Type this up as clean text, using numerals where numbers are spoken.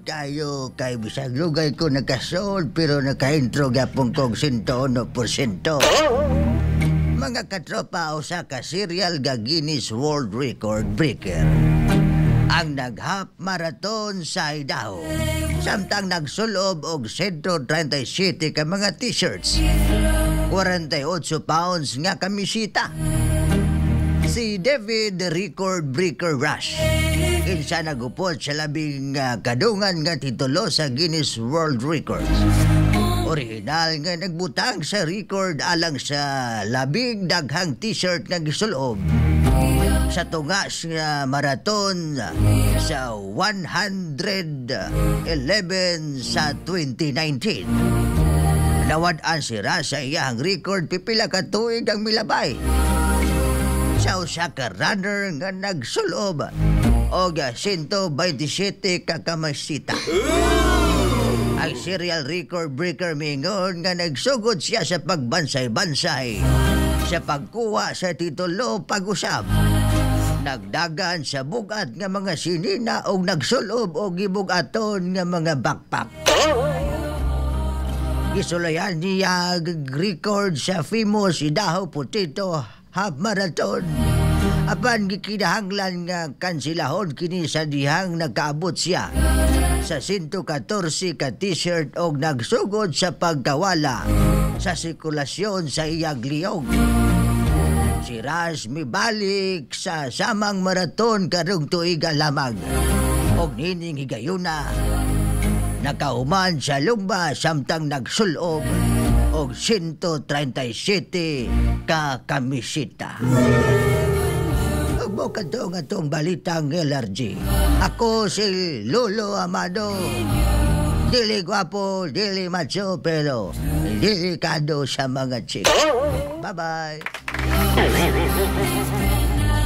Salamat kayo kay bisag lugay ko nagkasol pero nakaintro gapong kong 101%. Mga katropa usa ka serial ga Guinness World Record breaker. Ang nag-half marathon sa Idaho. Samtang nagsulob og 137 ka mga t-shirts. 48 pounds nga kamisita. Si David the Record Breaker Rush. Kinsa nagupot sa labing kadungan nga titulo sa Guinness World Records. Original nga nagbutang sa record alang sa labing daghang t-shirt nga gisulob sa tunga nga marathon sa 111 sa 2019. Nawad-an si Rush sa iyang record pipila ka tuig ang milabay. Sa usa ka runner nga nagsulob og 127 ka kamasita. Ang serial record breaker mingon nga nagsugod siya sa pagbansay-bansay sa pagkuha sa titulo pag-usab. Nagdagan sa bugat nga mga sinina o nagsulob o gibugaton nga mga backpack. Gisulayan niya record sa famous Idaho Potato Half Marathon. Apan gikinahanglan nga kansilahon kini sa dihang nagkaabot siya sa 114 ka t-shirt og nagsugod sa pagkawala sa sirkulasyon sa iyang liyog. Si Rush mibalik sa samang marathon karong tuiga lamang og nining higayuna nakahuman sa lumba samtang nagsulob og 137 ka kamisita. Ug mo kadto nga tong balitang LRG. Ako si Lolo Amado. Dili gwapo, dili macho, pero delikado sa mga chick. Bye-bye.